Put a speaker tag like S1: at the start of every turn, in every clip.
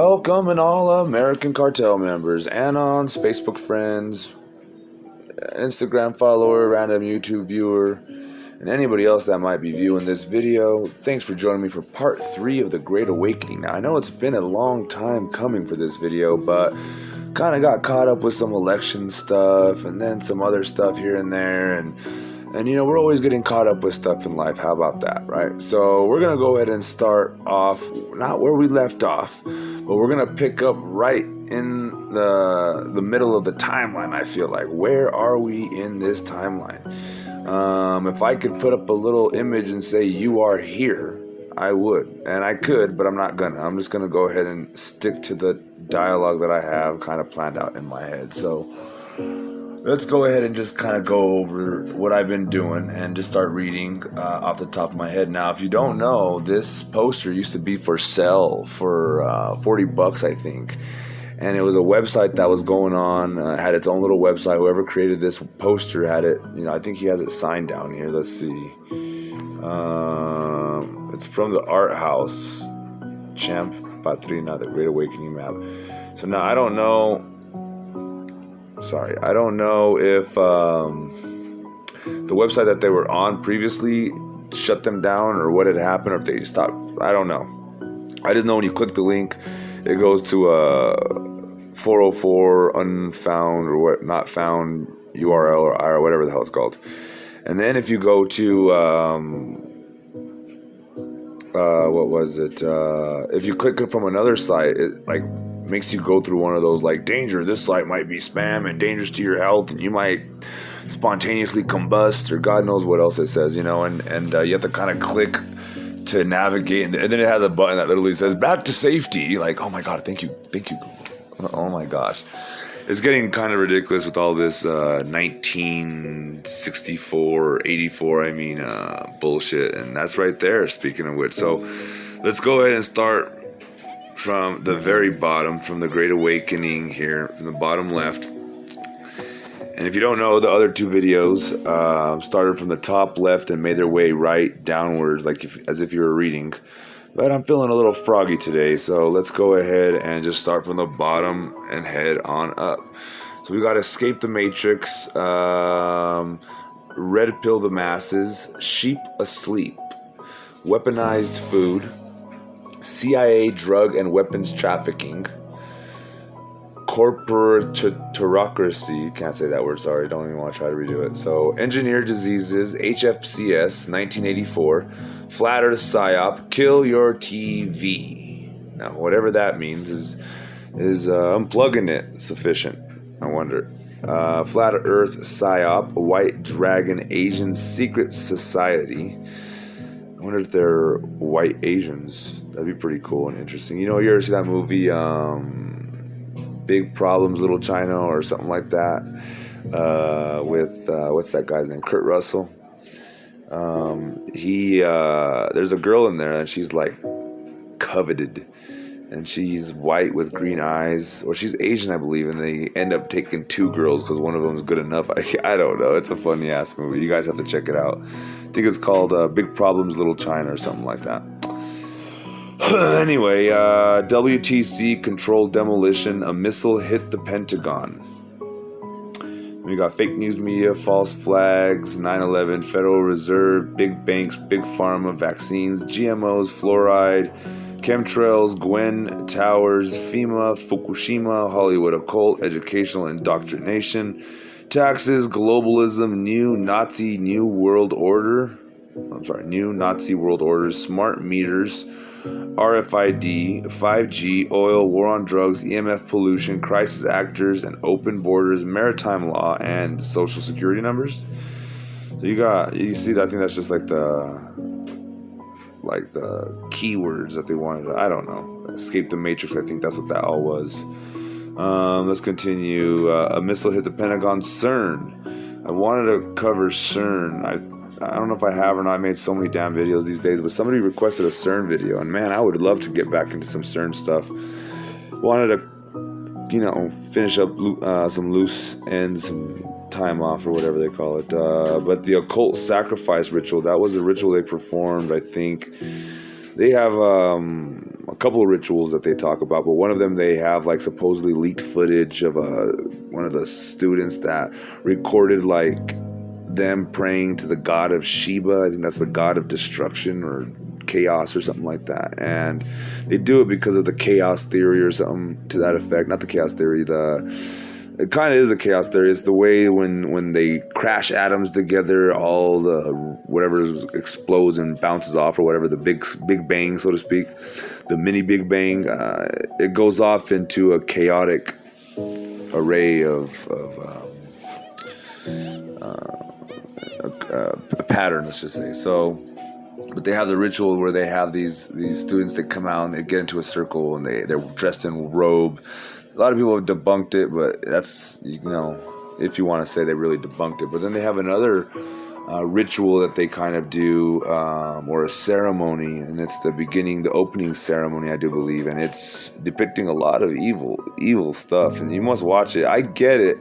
S1: Welcome and all American Cartel members, Anons, Facebook friends, Instagram follower, random YouTube viewer, and anybody else that might be viewing this video. Thanks for joining me for part 3 of The Great Awakening. Now, I know it's been a long time coming for this video, but kind of got caught up with some election stuff and then some other stuff here and there, and you know, we're always getting caught up with stuff in life. How about that, right? So we're going to go ahead and start off, not where we left off, but we're going to pick up right in the middle of the timeline, I feel like. Where are we in this timeline? If I could put up a little image and say, you are here, I would. And I could, but I'm not going to. I'm just going to go ahead and stick to the dialogue that I have kind of planned out in my head. So let's go ahead and just kind of go over what I've been doing and just start reading off the top of my head. Now, if you don't know, this poster used to be for sale for $40, I think. And it was a website that was going on, had its own little website. Whoever created this poster had it, you know, I think he has it signed down here. Let's see. It's from the Art House, Champ Patrina, The Great Awakening map. So now I don't know if the website that they were on previously shut them down or what had happened, or if they stopped. I don't know. I just know when you click the link, it goes to a 404 unfound or what not found URL or whatever the hell it's called. And then if you go to what was it? If you click it from another site, it like makes you go through one of those like danger. This site might be spam and dangerous to your health, and you might spontaneously combust or God knows what else it says, you know. And you have to kind of click to navigate, and then it has a button that literally says back to safety. Like, oh my god, thank you Google. Oh my gosh, it's getting kind of ridiculous with all this 1964 or 84 bullshit, and that's right there, speaking of which. So let's go ahead and start from the very bottom, from The Great Awakening here, from the bottom left. And if you don't know, the other two videos started from the top left and made their way right downwards, like as if you were reading. But I'm feeling a little froggy today, so let's go ahead and just start from the bottom and head on up. So we got Escape the Matrix, Red Pill the Masses, Sheep Asleep, Weaponized Food, CIA drug and weapons trafficking, corporatocracy, can't say that word, sorry, don't even want to try to redo it. So, engineered diseases, HFCS, 1984, flat earth psyop, kill your TV. Now, whatever that means is unplugging it sufficient, I wonder. Flat earth psyop, white dragon Asian secret society. I wonder if they're white Asians. That'd be pretty cool and interesting. You know, you ever see that movie, Big Problems, Little China, or something like that, with what's that guy's name? Kurt Russell. There's a girl in there, and she's like coveted, and she's white with green eyes, or she's Asian, I believe, and they end up taking two girls because one of them is good enough. I don't know. It's a funny ass movie. You guys have to check it out. I think it's called Big Problems, Little China, or something like that. Anyway, WTC controlled demolition. A missile hit the Pentagon. We got fake news media, false flags, 9/11, Federal Reserve, big banks, big pharma, vaccines, GMOs, fluoride, chemtrails, Gwen Towers, FEMA, Fukushima, Hollywood occult, educational indoctrination, taxes, globalism, new Nazi world order, smart meters, RFID, 5G, oil, war on drugs, EMF pollution, crisis actors, and open borders, maritime law, and social security numbers. So you see, I think that's just like the keywords that they wanted to, I don't know. Escape the Matrix, I think that's what that all was. Let's continue. A missile hit the Pentagon. CERN. I wanted to cover CERN. I don't know if I have or not. I made so many damn videos these days, but somebody requested a CERN video, and man, I would love to get back into some CERN stuff. Wanted to, you know, finish up some loose ends, some time off or whatever they call it. But the occult sacrifice ritual, that was a ritual they performed, I think. They have a couple of rituals that they talk about, but one of them they have like supposedly leaked footage of one of the students that recorded like them praying to the god of Sheba. I think that's the god of destruction or chaos or something like that. And they do it because of the chaos theory or something to that effect. Not the chaos theory, it kind of is a chaos theory. It's the way when they crash atoms together, all the whatever explodes and bounces off, or whatever, the big bang, so to speak, the mini big bang, it goes off into a chaotic array of a pattern, let's just say. So, but they have the ritual where they have these students that come out and they get into a circle and they're dressed in robe. A lot of people have debunked it, but that's, if you want to say they really debunked it. But then they have another ritual that they kind of do, or a ceremony, and it's the opening ceremony, I do believe, and it's depicting a lot of evil stuff, and you must watch it. I get it.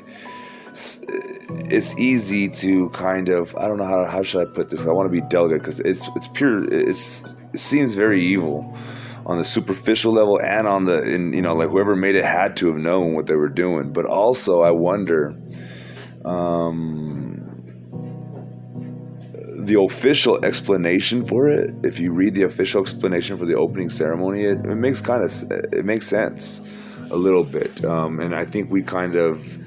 S1: It's easy to kind of, I don't know how should I put this. I want to be delicate because it's pure. It seems very evil on the superficial level, and on like whoever made it had to have known what they were doing. But also, I wonder, the official explanation for it. If you read the official explanation for the opening ceremony, it makes sense a little bit, and I think we kind of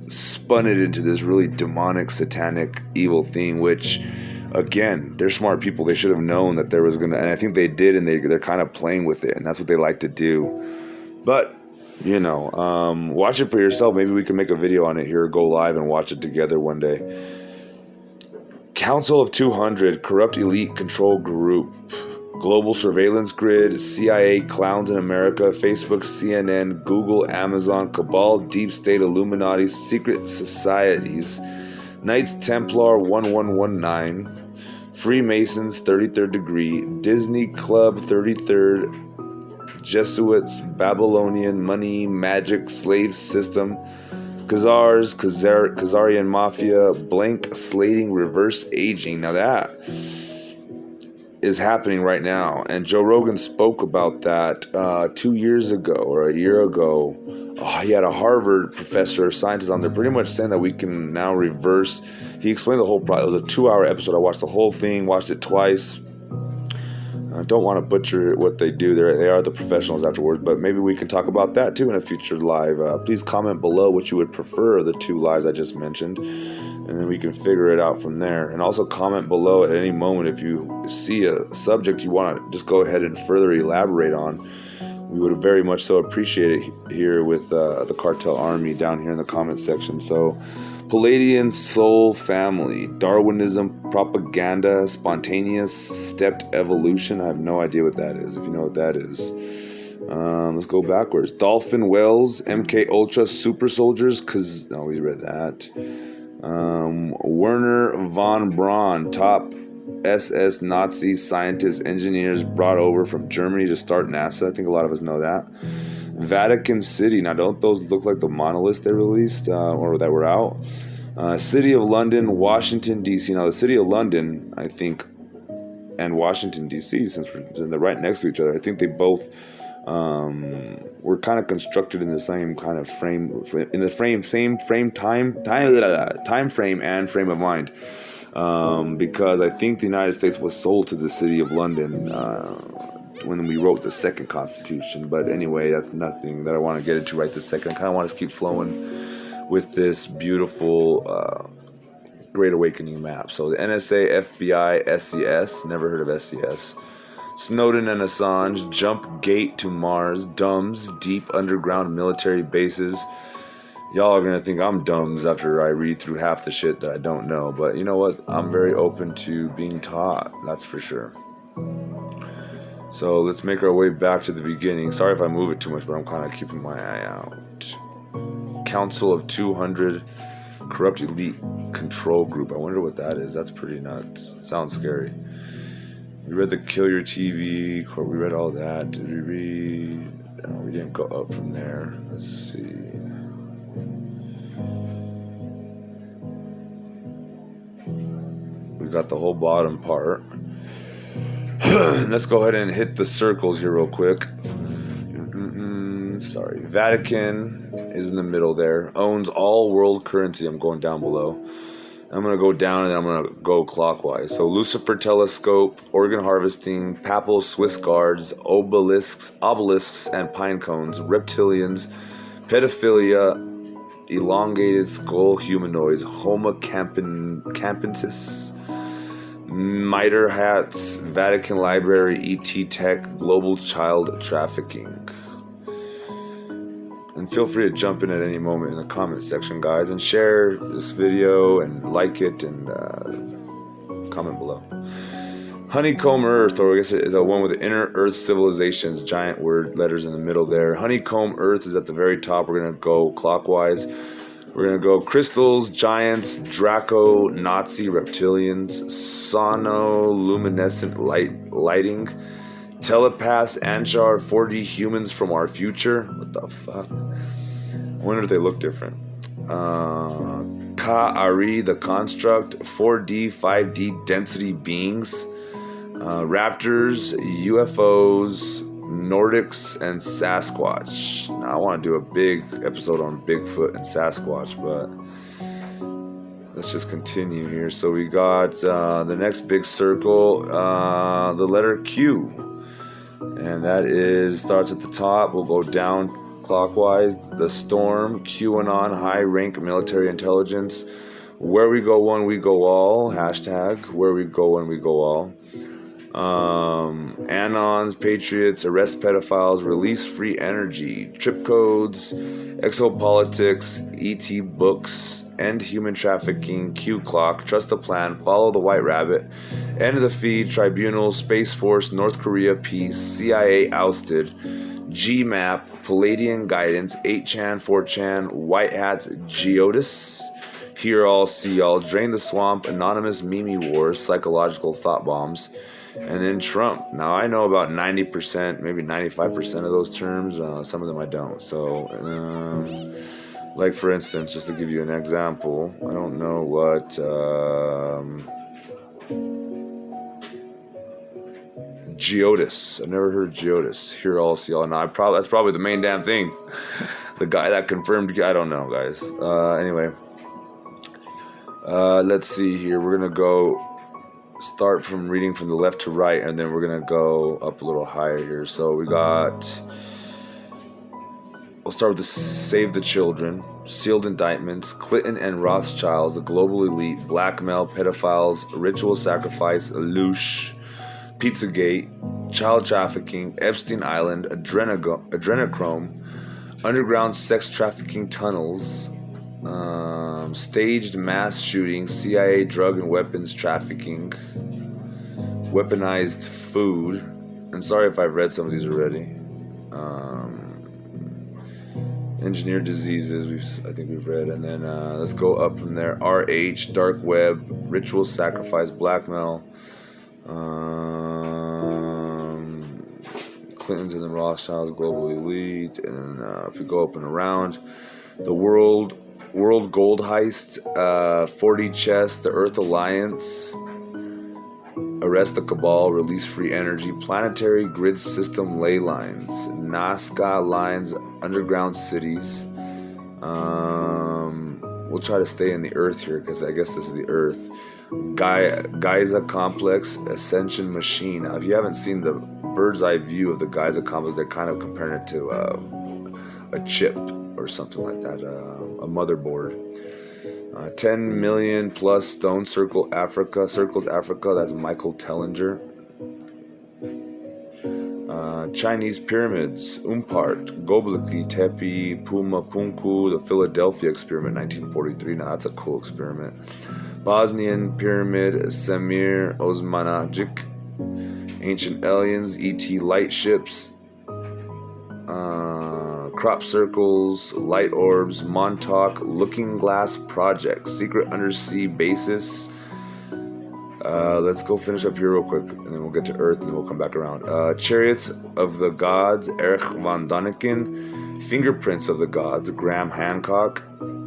S1: spun it into this really demonic, satanic, evil thing, which, again, they're smart people. They should have known that there was and I think they did, and they're kind of playing with it, and that's what they like to do. But, watch it for yourself. Maybe we can make a video on it here, go live and watch it together one day. Council of 200, corrupt elite control group, global surveillance grid, CIA clowns in America, Facebook, CNN, Google, Amazon, cabal, deep state, Illuminati, secret societies, Knights Templar 1119, Freemasons 33rd degree, Disney Club 33rd, Jesuits, Babylonian money, magic, slave system, Khazars, Khazarian mafia, blank slating, reverse aging. Now that is happening right now, and Joe Rogan spoke about that 2 years ago or a year ago. He had a Harvard professor, scientist on there, pretty much saying that we can now reverse. He explained the whole process. It was a 2-hour episode. I watched the whole thing, watched it twice. I don't want to butcher what they do. They are the professionals afterwards, but maybe we can talk about that too in a future live. Please comment below what you would prefer of the 2 lives I just mentioned, and then we can figure it out from there. And also comment below at any moment if you see a subject you want to just go ahead and further elaborate on. We would very much so appreciate it here with the Cartel Army down here in the comment section. So, Palladian soul family, Darwinism, propaganda, spontaneous stepped evolution. I have no idea what that is. If you know what that is, let's go backwards. Dolphin whales, MK Ultra, super soldiers. We read that. Werner von Braun, top SS Nazi scientists, engineers brought over from Germany to start NASA. I think a lot of us know that. Vatican City. Now, don't those look like the monoliths they released or that were out? City of London, Washington, D.C. Now, the City of London, I think, and Washington, D.C., since they're right next to each other, I think they both were kind of constructed in the same kind of frame, same time frame and frame of mind. Because I think the United States was sold to the City of London when we wrote the second Constitution. But anyway, that's nothing that I want to get into right this second. I kind of want to keep flowing with this beautiful Great Awakening map. So the NSA, FBI, SCS, never heard of SCS. Snowden and Assange, jump gate to Mars, DUMBs, deep underground military bases. Y'all are going to think I'm dumbs after I read through half the shit that I don't know. But you know what? I'm very open to being taught. That's for sure. So let's make our way back to the beginning. Sorry if I move it too much, but I'm kind of keeping my eye out. Council of 200, corrupt elite control group. I wonder what that is. That's pretty nuts. Sounds scary. We read the Kill Your TV. We read all that. Did we read? No, we didn't go up from there. Let's see. We got the whole bottom part. Let's go ahead and hit the circles here real quick. Sorry. Vatican is in the middle there. Owns all world currency. I'm going down below. I'm going to go down and then I'm going to go clockwise. So Lucifer Telescope, Organ Harvesting, Papal Swiss Guards, obelisks and pine cones, reptilians, pedophilia, elongated skull humanoids, Homo campensis, miter hats, Vatican Library, ET Tech, global child trafficking. And feel free to jump in at any moment in the comment section, guys, and share this video and like it and comment below. Honeycomb Earth, or I guess it's the one with the inner Earth civilizations, giant word letters in the middle there. Honeycomb Earth is at the very top. We're going to go clockwise. We're going to go crystals, giants, Draco, Nazi, reptilians, sonoluminescent lighting, telepaths, Anshar, 4D humans from our future. What the fuck? I wonder if they look different. Ka-Ari, the construct, 4D, 5D density beings, raptors, UFOs, Nordics, and Sasquatch. Now, I want to do a big episode on Bigfoot and Sasquatch, but let's just continue here. So we got the next big circle, the letter Q. And that starts at the top. We'll go down clockwise. The Storm, QAnon, high rank military intelligence. Where we go one, we go all. Hashtag where we go one, we go all. Anons, Patriots, arrest pedophiles, release free energy, trip codes, exopolitics, ET books, end human trafficking, Q clock, trust the plan, follow the white rabbit, end of the feed, tribunal, Space Force, North Korea peace, CIA ousted, GMAP, Palladian guidance, 8chan, 4chan, white hats, Geodis, hear all, see all, drain the swamp, anonymous Mimi wars, psychological thought bombs, and then Trump. Now I know about 90%, maybe 95% of those terms. Some of them I don't. So, like for instance, just to give you an example, I don't know what Geodis. I've never heard of Geodis. Hear all, see all. Now that's probably the main damn thing. The guy that confirmed. I don't know, guys. Anyway, let's see here. We're gonna go. Start from reading from the left to right, and then we're gonna go up a little higher here. So we'll start with the Save the Children, sealed indictments, Clinton and Rothschilds, the global elite, blackmail, pedophiles, ritual sacrifice, Loosh, Pizzagate, child trafficking, Epstein Island, adrenochrome, underground sex trafficking tunnels, staged mass shootings, CIA drug and weapons trafficking, weaponized food, and sorry if I've read some of these already, engineered diseases, I think we've read, and then let's go up from there. RH, dark web, ritual sacrifice, blackmail, Clintons and the Rothschilds, global elite, and if we go up and around, the world gold heist, 4D chess, the Earth Alliance, arrest the cabal, release free energy, planetary grid system ley lines, Nazca lines, underground cities. We'll try to stay in the Earth here because I guess this is the Earth. Giza complex, ascension machine. Now, if you haven't seen the bird's eye view of the Giza complex, they're kind of comparing it to a chip or something like that, a motherboard. 10 million plus stone circles Africa. That's Michael Tellinger. Chinese pyramids, Umpart, Göbekli Tepe, Puma Punku, the Philadelphia experiment, 1943. Now that's a cool experiment. Bosnian pyramid, Semir Osmanagic, ancient aliens, ET light ships, crop circles, light orbs, Montauk, Looking Glass Project, secret undersea bases. Let's go finish up here real quick, and then we'll get to Earth, and then we'll come back around. Chariots of the Gods, Erich von Däniken, Fingerprints of the Gods, Graham Hancock,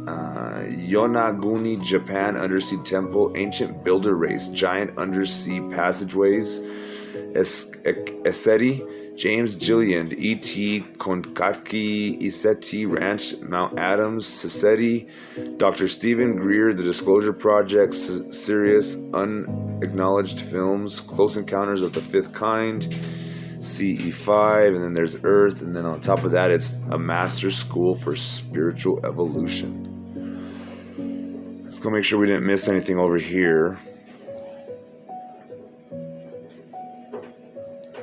S1: Yonaguni, Japan, Undersea Temple, Ancient Builder Race, Giant Undersea Passageways, Essetti, James Gilliand, E.T. Konkatki, Iseti Ranch, Mount Adams, Seseti, Dr. Stephen Greer, The Disclosure Project, Sirius, Unacknowledged Films, Close Encounters of the Fifth Kind, CE5, and then there's Earth, and then on top of that, it's a master school for spiritual evolution. Let's go make sure we didn't miss anything over here.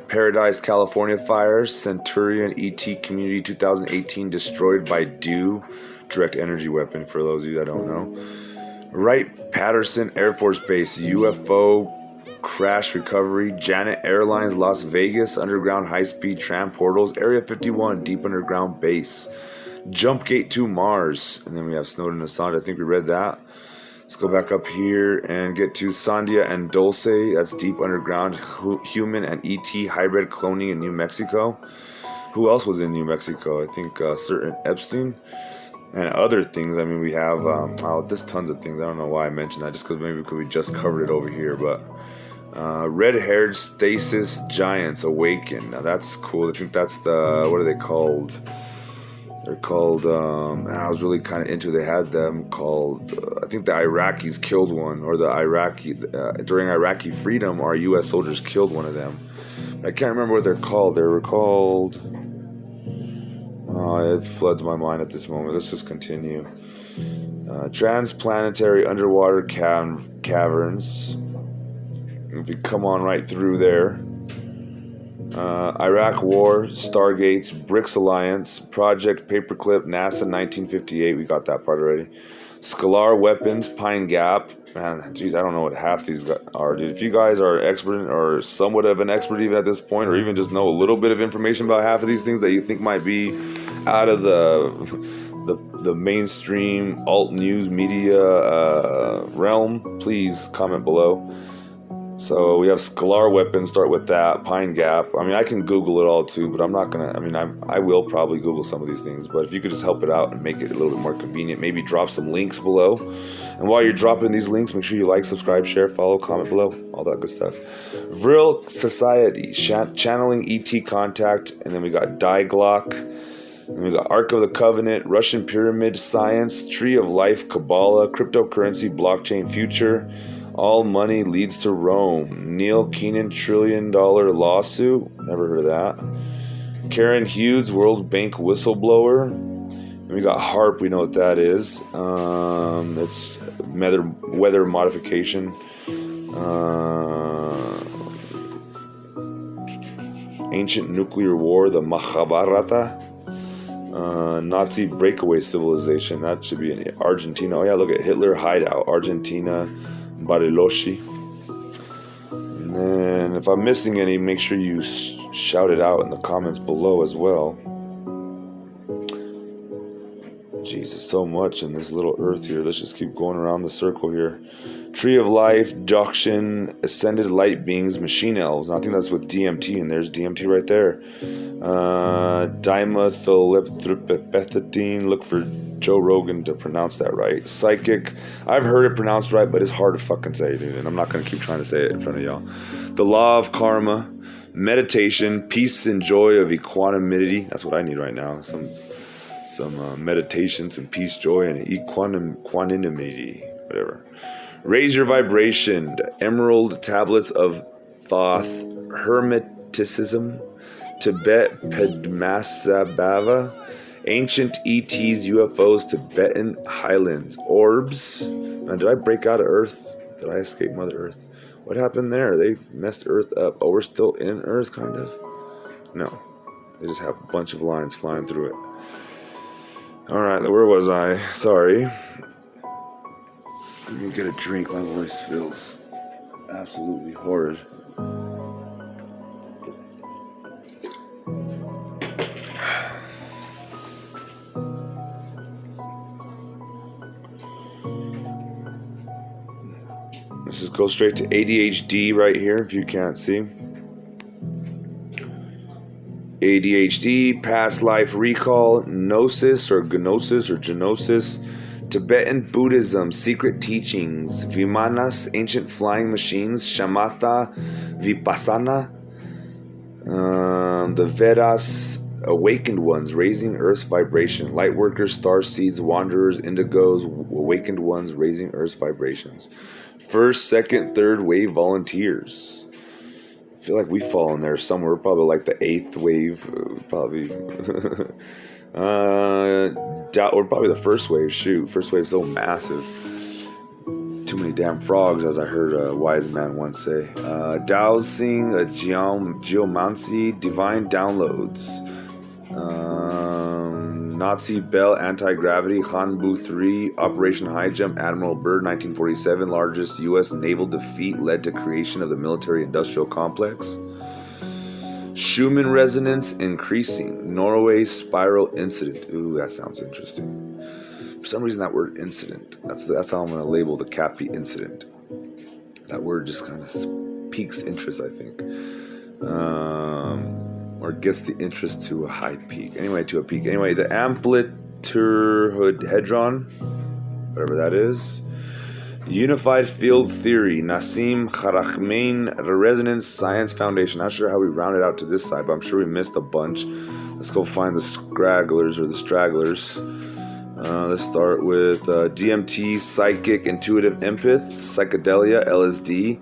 S1: Paradise, California fires, Centurion ET Community 2018 destroyed by DEW, direct energy weapon for those of you that don't know. Wright-Patterson Air Force Base, UFO crash recovery, Janet Airlines Las Vegas, underground high-speed tram portals, Area 51 deep underground base, Jumpgate to Mars, and then we have Snowden and Assange. I think we read that. Let's go back up here and get to Sandia and Dulce. That's deep underground human and ET hybrid cloning in New Mexico. Who else was in New Mexico? I think certain Epstein and other things. I mean, we have there's tons of things. I don't know why I mentioned that, just because maybe we just covered it over here. But red-haired stasis giants awaken. Now that's cool. I think that's the, what are they called? They're called, I was really kind of into, they had them called, I think the Iraqis killed one, or the during Iraqi freedom, our U.S. soldiers killed one of them. I can't remember what they're called. They were called, it floods my mind at this moment. Let's just continue. Transplanetary underwater caverns. If we come on right through there. Iraq War, Stargates, BRICS Alliance, Project Paperclip, NASA 1958, we got that part already. Scalar Weapons, Pine Gap, man, geez, I don't know what half these are, dude. If you guys are expert or somewhat of an expert even at this point, or even just know a little bit of information about half of these things that you think might be out of the mainstream alt news media realm, please comment below. So we have Scalar Weapons, start with that, Pine Gap. I mean, I can Google it all too, but I'm not going to, I mean, I will probably Google some of these things, but if you could just help it out and make it a little bit more convenient, maybe drop some links below. And while you're dropping these links, make sure you like, subscribe, share, follow, comment below, all that good stuff. Vril Society, channeling ET contact, and then we got Glock, and we got Ark of the Covenant, Russian Pyramid Science, Tree of Life, Kabbalah, Cryptocurrency, Blockchain Future, All Money Leads to Rome, Neil Keenan $1 trillion lawsuit, never heard of that. Karen Hughes, World Bank whistleblower. And we got HARP, we know what that is. It's weather modification. Ancient nuclear war, the Mahabharata. Nazi breakaway civilization, that should be in Argentina. Oh yeah, look at Hitler hideout, Argentina, Bariloche. And then if I'm missing any, make sure you shout it out in the comments below as well. Jesus, so much in this little earth here. Let's just keep going around the circle here. Tree of Life, Dakshin, Ascended Light Beings, Machine Elves. Now, I think that's with DMT, and there's DMT right there. Dimethyltryptamine. Look for Joe Rogan to pronounce that right. Psychic. I've heard it pronounced right, but it's hard to fucking say, dude, and I'm not going to keep trying to say it in front of y'all. The Law of Karma, Meditation, Peace and Joy of Equanimity. That's what I need right now. Some meditation, some peace, joy, and equanimity, whatever. Raise your vibration. Emerald Tablets of Thoth, Hermeticism, Tibet, Padmasambhava, Ancient ETs, UFOs, Tibetan Highlands, Orbs. Now, did I break out of Earth? Did I escape Mother Earth? What happened there? They messed Earth up. Oh, we're still in Earth, kind of? No. They just have a bunch of lines flying through it. Alright, where was I? Sorry. Let me get a drink. My voice feels absolutely horrid. Let's just go straight to ADHD right here if you can't see. ADHD, past life recall, gnosis or genosis, Tibetan Buddhism, secret teachings, Vimanas, ancient flying machines, Shamatha, Vipassana, The Vedas, awakened ones, raising Earth's vibration. Lightworkers, star seeds, wanderers, indigos, awakened ones, raising Earth's vibrations. First, second, third wave volunteers. I feel like we fall in there somewhere. We're probably like the eighth wave, probably. We're probably the first wave. Shoot, first wave's so massive. Too many damn frogs, as I heard a wise man once say. Dowsing, geomancy, divine downloads. Nazi Bell, anti-gravity, Hanbu 3, Operation High Jump, Admiral Byrd, 1947, largest U.S. naval defeat led to creation of the military-industrial complex. Schumann resonance increasing, Norway spiral incident. Ooh, that sounds interesting. For some reason, that word incident, that's how I'm going to label the Cappy incident. That word just kind of piques interest, I think. Or gets the interest to a high peak. Anyway, to a peak. Anyway, the amplitude-hedron, whatever that is. Unified Field Theory, Nassim Haramein Resonance Science Foundation. Not sure how we rounded out to this side, but I'm sure we missed a bunch. Let's go find the scragglers or the stragglers. Let's start with DMT, Psychic, Intuitive Empath, Psychedelia, LSD,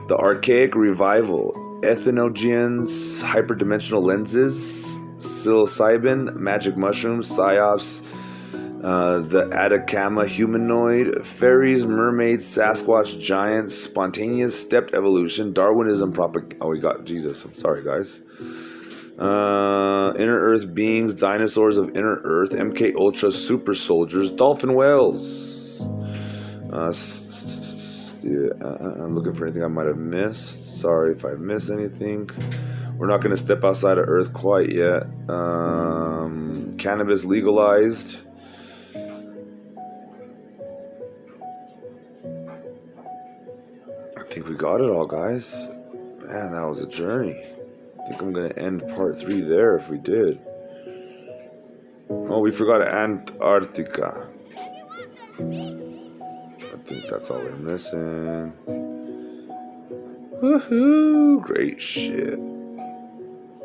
S1: The Archaic Revival, Ethnogeans, Hyperdimensional Lenses, Psilocybin, Magic Mushrooms, Psyops, the Atacama Humanoid, Fairies, Mermaids, Sasquatch, Giants, Spontaneous Stepped Evolution, Darwinism, oh, we got Jesus. I'm sorry, guys. Inner Earth Beings, Dinosaurs of Inner Earth, MK Ultra, Super Soldiers, Dolphin Whales. I'm looking for anything I might have missed. Sorry if I missed anything. We're not going to step outside of Earth quite yet. Cannabis legalized. I think we got it all, guys. Man, that was a journey. I think I'm going to end part 3 there if we did. Oh, we forgot Antarctica. I think that's all we're missing. Woohoo! Great shit.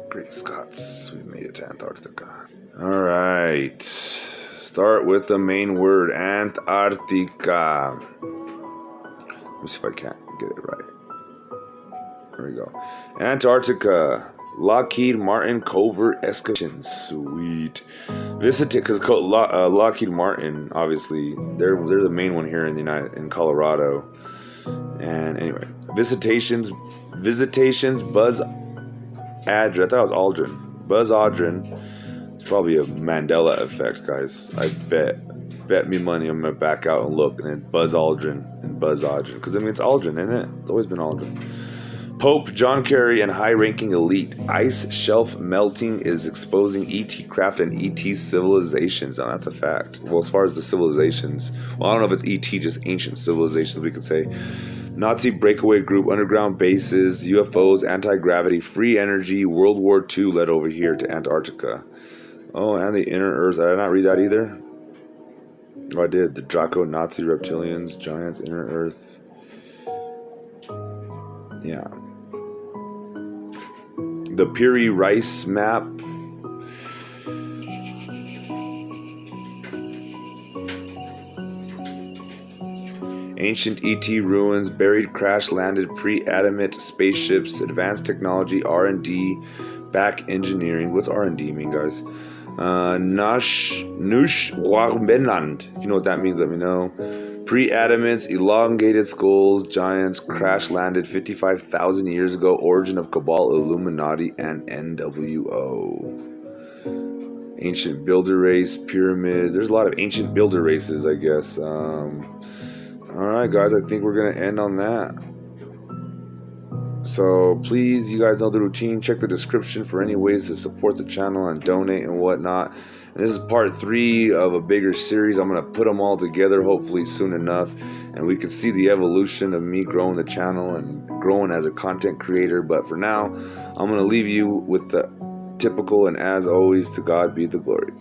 S1: Great Scots. We made it to Antarctica. Alright. Start with the main word, Antarctica. Let me see if I can't get it right. There we go. Antarctica. Lockheed Martin covert excavation. Sweet. Because Lockheed Martin, obviously, they're the main one here in Colorado. And anyway, visitations. Buzz Aldrin. I thought it was Aldrin. Buzz Aldrin. It's probably a Mandela effect, guys. I bet me money I'm gonna back out and look, and then Buzz Aldrin. Because I mean, it's Aldrin, isn't it? It's always been Aldrin. Pope John Kerry and high-ranking elite. Ice shelf melting is exposing ET craft and ET civilizations. Now, that's a fact. Well, as far as the civilizations, well, I don't know if it's ET, just ancient civilizations, we could say. Nazi breakaway group, underground bases, UFOs, anti-gravity, free energy, World War II led over here to Antarctica. Oh, and the inner Earth. Did I not read that either? Oh, I did. The Draco Nazi reptilians, giants, inner Earth. Yeah. The Piri Rice map. Ancient ET ruins, buried crash-landed pre-adamant spaceships, advanced technology, R&D, back engineering. What's R&D mean, guys? Nush Warbenland. If you know what that means, let me know. Pre-adamants, elongated skulls, giants, crash-landed 55,000 years ago, origin of Cabal, Illuminati, and NWO. Ancient builder race, pyramids. There's a lot of ancient builder races, I guess. Alright, guys, I think we're going to end on that. So please, you guys know the routine. Check the description for any ways to support the channel and donate and whatnot. And this is part 3 of a bigger series. I'm going to put them all together hopefully soon enough. And we can see the evolution of me growing the channel and growing as a content creator. But for now, I'm going to leave you with the typical and as always, to God be the glory.